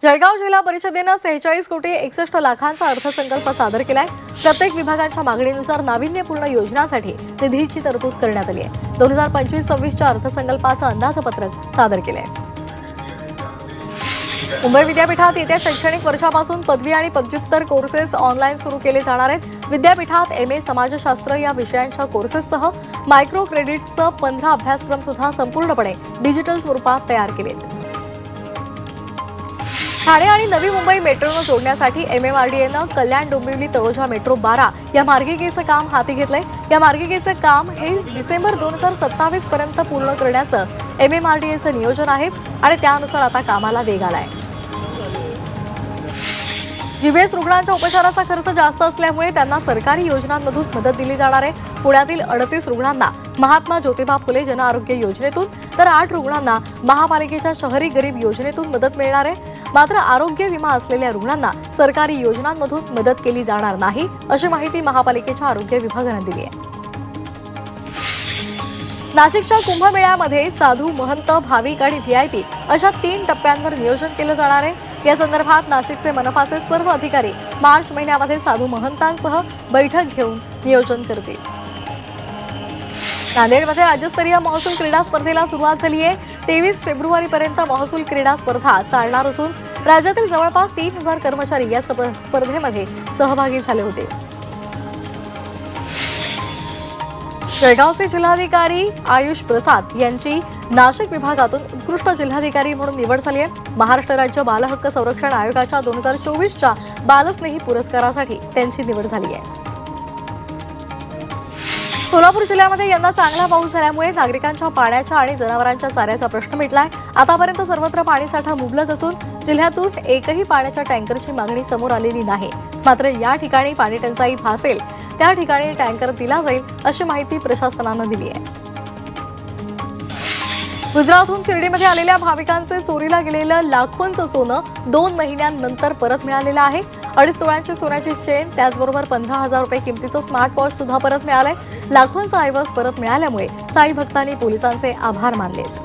जळगाव जिल्हा परिषदेने 46 कोटी 61 लाखांचा अर्थसंकल्प सादर केलाय। प्रत्येक विभागाच्या मागणीनुसार नाविन्यपूर्ण योजनांसाठी निधीची तरतूद करण्यात आली आहे। 2025-26 च्या अर्थसंकल्पाचं अंदाजपत्रक सादर केलंय। मुंबई विद्यापीठात येत्या शैक्षणिक वर्षापासून पदवी आणि पदव्युत्तर कोर्सेस ऑनलाईन सुरू केले जाणार आहेत। विद्यापीठात एमए समाजशास्त्र या विषयांच्या कोर्सेससह मायक्रो क्रेडिट्सचे 15 अभ्यासक्रम सुद्धा संपूर्णपणे डिजिटल स्वरूपात तयार केलेत। ठाणे आणि नवी मुंबई मेट्रोनं जोडण्यासाठी MMRDAनं कल्याण डोंबिवली तळोजा मेट्रो 12 या मार्गिकेचं काम हाती घेतलंय। या मार्गिकेचं काम हे डिसेंबर 2027 पर्यंत पूर्ण करण्याचं MMRDAचं नियोजन आहे आणि त्यानुसार आता कामाला वेग आलाय। जीबीएस रुग्णांच्या उपचाराचा खर्च जास्त असल्यामुळे त्यांना सरकारी योजनांमधून मदत दिली जाणार आहे। पुण्यातील 38 रुग्णांना महात्मा ज्योतिबा फुले जन आरोग्य योजनेतून तर 8 रुग्णांना महापालिकेच्या शहरी गरीब योजनेतून मदत मिळणार आहे। मात्र आरोग्य विमा असलेल्या रुग्णांना सरकारी योजनांमधून मदत केली जाणार नाही, अशी माहिती महापालिकेच्या आरोग्य विभागाने दिली आहे। नाशिकच्या कुंभमेळ्यामध्ये साधू, महंत, भाविक आणि व्हीआयपी अशा 3 टप्प्यांवर नियोजन केलं जाणार आहे। या संदर्भात नाशिकचे मनपाचे सर्व अधिकारी मार्च महिन्यामध्ये साधू महंतांसह बैठक घेऊन नियोजन करतील। नांदेडमध्ये राज्यस्तरीय महसूल क्रीडा स्पर्धेला सुरुवात झाली आहे। 23 फेब्रुवारीपर्यंत महसूल क्रीडा स्पर्धा चालणार असून राज्यातील जवळपास 3000 कर्मचारी या स्पर्धेमध्ये सहभागी झाले होते। जळगावचे जिल्हाधिकारी आयुष प्रसाद यांची नाशिक विभागातून उत्कृष्ट जिल्हाधिकारी म्हणून निवड झाली आहे। महाराष्ट्र राज्य बाल हक्क संरक्षण आयोगाच्या 2024च्या बालस्नेही पुरस्कारासाठी त्यांची निवड झाली आहे। सोलापूर जिल्ह्यामध्ये यंदा चांगला पाऊस झाल्यामुळे नागरिकांच्या पाण्याच्या आणि जनावरांच्या चाऱ्याचा प्रश्न मिटलाय। आतापर्यंत सर्वत्र पाणीसाठा मुबलक असून जिल्ह्यातून एकही पाण्याच्या टँकरची मागणी समोर आलेली नाही। मात्र या ठिकाणी पाणी टंचाई भासेल त्या ठिकाणी टँकर दिला जाईल, अशी माहिती प्रशासनाने दिली आहे। गुजरातहून शिर्डीमध्ये आलेल्या भाविकांचे चोरीला गेलेलं लाखोंचं सोनं 2 महिन्यांनंतर परत मिळालेलं आहे। 2.5 तोळ्यांची सोन्याची चेन, त्याचबरोबर 15,000 रुपये किमतीचं स्मार्टवॉच सुद्धा परत मिळालंय। लाखोंचा ऐवज परत मिळाल्यामुळे साई भक्तांनी पोलिसांचे आभार मानलेत।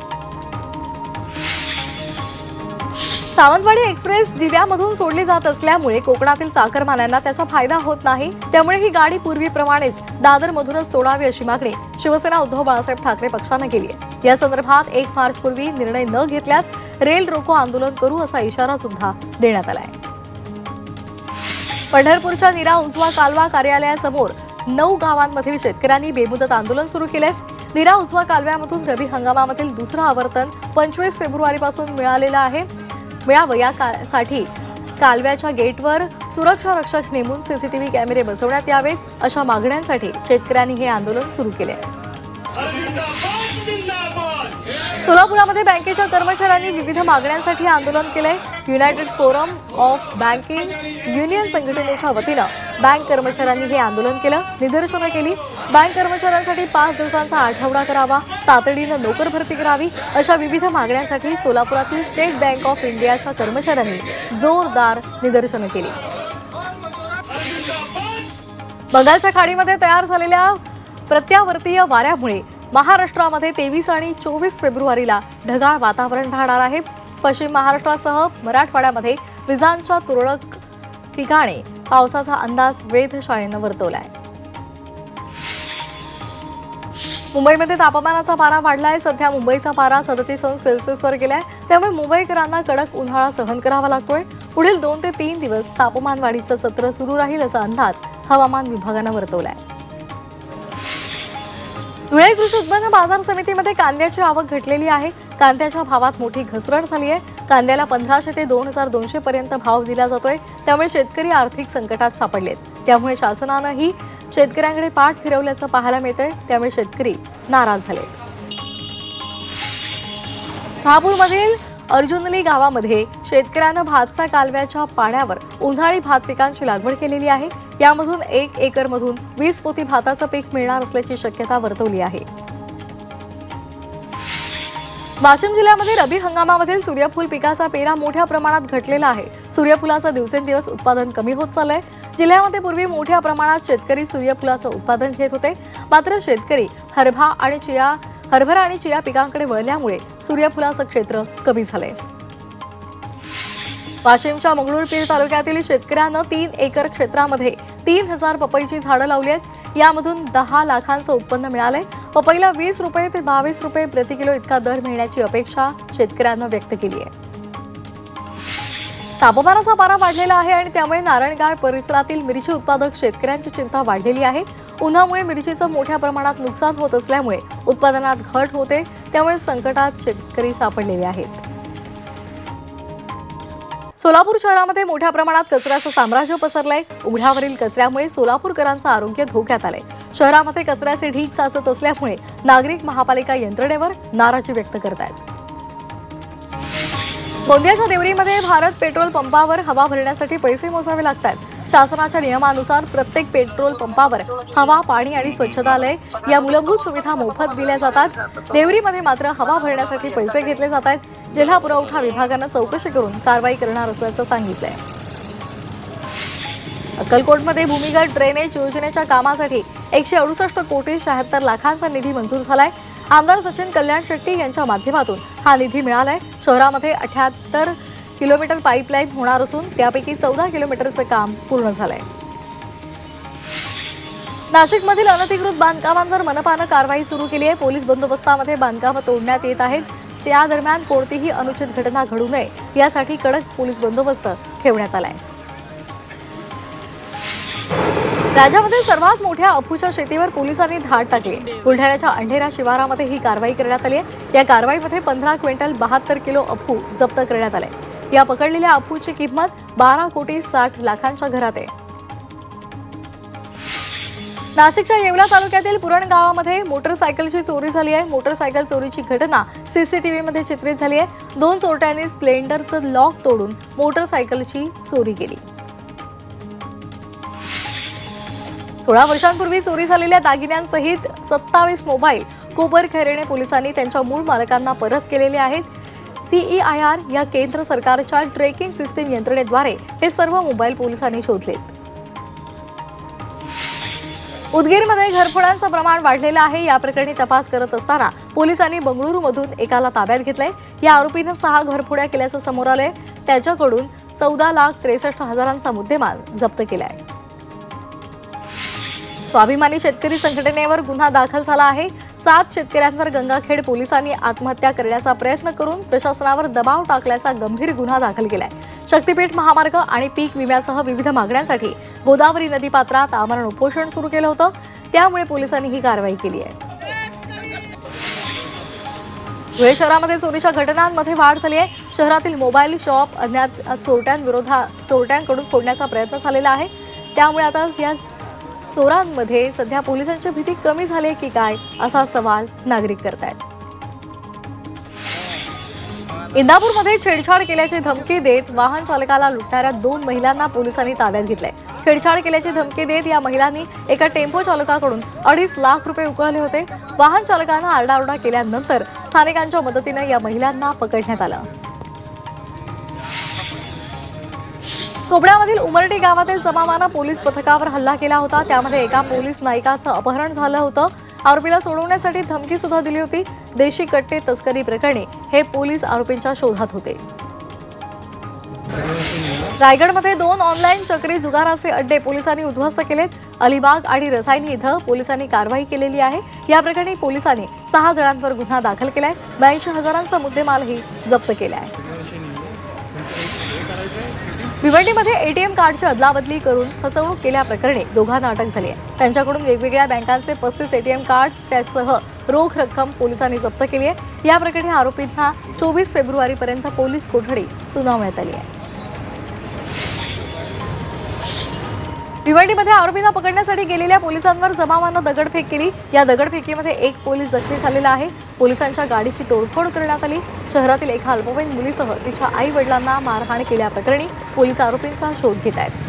सावंतवाडी एक्सप्रेस दिव्यामधून सोडली जात असल्यामुळे कोकणातील चाकरमान्यांना त्याचा फायदा होत नाही। त्यामुळे ही गाडी पूर्वीप्रमाणेच दादरमधूनच सोडावी, अशी मागणी शिवसेना उद्धव बाळासाहेब ठाकरे पक्षाने केली आहे। या संदर्भात 1 मार्च पूर्वी निर्णय न घेतल्यास रेल रोको आंदोलन करू, असा इशारा सुद्धा देण्यात आला आहे। पंढरपूरच्या नीरा उजवा कालवा कार्यालयासमोर 9 गावांमधील शेतकऱ्यांनी बेमुदत आंदोलन सुरू केले। नीरा उजवा कालव्यामधून रबी हंगामामधील दुसरं आवर्तन 25 फेब्रुवारीपासून मिळालेलं आहे। मिळावं यासाठी कालव्याच्या गेटवर सुरक्षा रक्षक नेमून सीसीटीव्ही कॅमेरे बसवण्यात यावेत, अशा मागण्यांसाठी शेतकऱ्यांनी हे आंदोलन सुरू केले। सोलापुरामध्ये बँकेच्या कर्मचाऱ्यांनी विविध मागण्यांसाठी आंदोलन केले। United forum of banking union संघटनेच्या वतीनं बँक कर्मचाऱ्यांनी हे आंदोलन केलं, निदर्शनं केली। बँक कर्मचाऱ्यांसाठी 5 दिवसांचा आठवडा करावा, तातडीनं नोकर भरती करावी, अशा विविध मागण्यांसाठी सोलापुरातील स्टेट बँक ऑफ इंडियाच्या कर्मचाऱ्यांनी जोरदार निदर्शनं केली। बंगालच्या खाडीमध्ये तयार झालेल्या प्रत्यावर्तीय वाऱ्यामुळे महाराष्ट्रामध्ये 23 आणि 24 फेब्रुवारीला ढगाळ वातावरण राहणार आहे। पश्चिम महाराष्ट्रासह मराठवाड्यामध्ये विजांच्या तुरळक ठिकाणी पावसाचा अंदाज वेधशाळेनं वर्तवलाय। मुंबईमध्ये तापमानाचा पारा वाढलाय। सध्या मुंबईचा पारा 37 अंश सेल्सिअसवर गेलाय। त्यामुळे मुंबईकरांना कडक उन्हाळा सहन करावा लागतोय। पुढील 2 ते 3 दिवस तापमान वाढीचं सत्र सुरू राहील, असा अंदाज हवामान विभागानं वर्तवलाय। धुळे कृषी उत्पन्न बाजार समितीमध्ये कांद्याची आवक घटलेली आहे। कांद्याच्या भावात मोठी घसरण झाली आहे। कांद्याला 1500 ते 2200 पर्यंत भाव दिला जातोय। त्यामुळे शेतकरी आर्थिक संकटात सापडलेत। त्यामुळे शासनानंही शेतकऱ्यांकडे पाठ फिरवल्याचं पाहायला मिळतंय। त्यामुळे शेतकरी नाराज झालेत। शहापूरमधील अर्जुनली गावामध्ये शेतकऱ्यांना भातसा कालव्याच्या पाण्यावर उन्हाळी भात पिकांची लागवड केलेली आहे। यामधून 1 एकरमधून 20 पोती भाताचं पीक मिळणार असल्याची शक्यता वर्तवली आहे। वाशिम जिल्ह्यामध्ये रबी हंगामामधील सूर्यफूल पिकाचा पेरा मोठ्या प्रमाणात घटलेला आहे। सूर्यफुलाचं दिवसेंदिवस उत्पादन कमी होत चाललंय। जिल्ह्यामध्ये पूर्वी मोठ्या प्रमाणात शेतकरी सूर्यफुलाचं उत्पादन घेत होते। मात्र शेतकरी हरभरा आणि चिया पिकांकडे वळल्यामुळे सूर्यफुलाचं क्षेत्र कमी झालंय। वाशिमच्या मंगरुळपीर तालुक्यातील शेतकऱ्यांना 3 एकर क्षेत्रामध्ये 3000 पपईची झाडं लावली आहेत। यामधून 10 लाखांचं उत्पन्न मिळालंय। पपईला 20 रुपये ते 22 रुपये प्रति किलो इतका दर मिळण्याची अपेक्षा शेतकऱ्यांना व्यक्त केली आहे। तापमानाचा पारा वाढलेला आहे आणि त्यामुळे नारायणगाव परिसरातील मिरची उत्पादक शेतकऱ्यांची चिंता वाढलेली आहे। उन्हामुळे मिरचीचं मोठ्या प्रमाणात नुकसान होत असल्यामुळे उत्पादनात घट होते, त्यामुळे संकटात शेतकरी सापडलेले आहेत। सोलापूर शहरामध्ये मोठ्या प्रमाणात कचऱ्याचं साम्राज्य पसरलंय। उघड्यावरील कचऱ्यामुळे सोलापूरकरांचं आरोग्य धोक्यात आलंय। शहरामध्ये कचऱ्याचे ढीग साचत असल्यामुळे नागरिक महापालिका यंत्रणेवर नाराजी व्यक्त करतायत। गोंदियाच्या देवरीमध्ये भारत पेट्रोल पंपावर हवा भरण्यासाठी पैसे मोजावे लागतात। शासनाच्या नियमानुसार प्रत्येक पेट्रोल पंपावर हवा, पाणी आणि स्वच्छतालय या मूलभूत सुविधा मोफत दिल्या जातात। देवरीमध्ये मात्र हवा भरण्यासाठी पैसे घेतले जात आहेत। जिल्हा पुरवठा विभागानं चौकशी करून कारवाई करणार असल्याचं सांगितलंय। अक्कलकोटमध्ये भूमिगत ड्रेनेज योजनेच्या कामासाठी 168 कोटी 76 लाखांचा निधी मंजूर झालाय। आमदार सचिन कल्याण शेट्टी यांच्या माध्यमातून हा निधी मिळालाय। शहरामध्ये 78 किलोमीटर पाईपलाईन होणार असून त्यापैकी 14 किलोमीटरचं काम पूर्ण झालंय। नाशिकमधील अनधिकृत बांधकामांवर मनपानं कारवाई सुरू केली आहे। पोलीस बंदोबस्तामध्ये बांधकामं तोडण्यात येत आहेत। त्या दरम्यान कोणतीही अनुचित घटना घडू नये यासाठी कडक पोलीस बंदोबस्त ठेवण्यात आलाय। राज्यामध्ये सर्वात मोठ्या अफूच्या शेतीवर पोलिसांनी धाड टाकली। बुलढाण्याच्या अंढेरा शिवारामध्ये ही कारवाई करण्यात आली आहे। या कारवाईमध्ये 15 क्विंटल 72 किलो अफू जप्त करण्यात आले। या पकडलेल्या अफूची किंमत 12 कोटी 60 लाखांच्या घरात आहे। नाशिकच्या येवला तालुक्यातील पुरण गावामध्ये मोटरसायकलची चोरी झाली आहे। मोटरसायकल चोरीची घटना सीसीटीव्हीमध्ये चित्रित झाली आहे। 2 चोरट्यांनी स्प्लेंडरचं लॉक तोडून मोटरसायकलची चोरी केली। 16 वर्षांपूर्वी चोरी झालेल्या दागिन्यांसहित 27 मोबाईल कोपर खैरेने पोलिसांनी त्यांच्या मूळ मालकांना परत केलेले आहेत। CEIR या केंद्र सरकारच्या ट्रॅकिंग सिस्टीम यंत्रणेद्वारे हे सर्व मोबाईल पोलिसांनी शोधलेत। उदगीरमध्ये घरफोड्यांचं प्रमाण वाढलेलं आहे। या प्रकरणी तपास करत असताना पोलिसांनी बंगळुरूमधून एकाला ताब्यात घेतलंय। या आरोपीनं 6 घरफोड्या केल्याचं समोर आलंय। त्याच्याकडून 14,63,000चा मुद्देमाल जप्त केलाय। स्वाभिमानी शेतकरी संघटनेवर गुन्हा दाखल झाला आहे। 7 शेतकऱ्यांवर गंगाखेड पोलिसांनी आत्महत्या करण्याचा प्रयत्न करून प्रशासनावर दबाव टाकल्याचा गंभीर गुन्हा दाखल केलाय। शक्तीपीठ महामार्ग आणि पीक विम्यासह विविध मागण्यांसाठी गोदावरी नदीपात्रात आमरण उपोषण सुरू केलं होतं, त्यामुळे पोलिसांनी ही कारवाई केली आहे। धुळे शहरामध्ये चोरीच्या घटनांमध्ये वाढ झाली आहे। शहरातील मोबाईल शॉप अज्ञात चोरट्यांकडून फोडण्याचा प्रयत्न झालेला आहे। त्यामुळे आता या चोरांमध्ये सध्या पोलिसांची भीती कमी झाली की काय असा सवाल नागरिक करतायत। इंदापूरमध्ये छेडछाड केल्याची धमकी देत वाहन चालकाला लुटणाऱ्या 2 महिलांना पोलिसांनी ताब्यात घेतलंय। छेडछाड केल्याची धमकी देत या महिलांनी एका टेम्पो चालकाकडून 2.5 लाख रुपये उकळले होते। वाहन चालकानं आरडाओरडा केल्यानंतर स्थानिकांच्या मदतीने या महिलांना पकडण्यात आलं। कोबड्यामधील उमरटी गावातील जमावानं पोलीस पथकावर हल्ला केला होता। त्यामध्ये एका पोलीस नायिकाचं अपहरण झालं होतं। आरोपीला सोडवण्यासाठी धमकी सुद्धा दिली होती। देशी कट्टे तस्करी प्रकरणी हे पोलीस आरोपींच्या शोधात होते। रायगडमध्ये 2 ऑनलाईन चक्री जुगाराचे अड्डे पोलिसांनी उद्ध्वस्त केलेत। अलिबाग आणि रसायनी इथं पोलिसांनी कारवाई केलेली आहे। या प्रकरणी पोलिसांनी 6 जणांवर गुन्हा दाखल केलाय। 82,000चा मुद्देमालही जप्त केलाय। भिवंडीमध्ये एटीएम कार्डची अदलाबदली करून फसवणूक केल्याप्रकरणी दोघांना अटक झाली आहे। त्यांच्याकडून वेगवेगळ्या बँकांचे 35 एटीएम कार्ड्स त्यासह रोख रक्कम पोलिसांनी जप्त केली आहे। या प्रकरणी आरोपींना 24 फेब्रुवारीपर्यंत पोलीस कोठडी सुनावण्यात आली आहे। भिवंडीमध्ये आरोपींना पकडण्यासाठी गेलेल्या पोलिसांवर जमावानं दगडफेक केली। या दगडफेकीमध्ये एक पोलीस जखमी झालेला आहे। पोलिसांच्या गाडीची तोडफोड करण्यात आली। शहरातील एका अल्पवयीन मुलीसह तिच्या आई वडिलांना मारहाण केल्याप्रकरणी पोलीस आरोपींचा शोध घेत आहेत।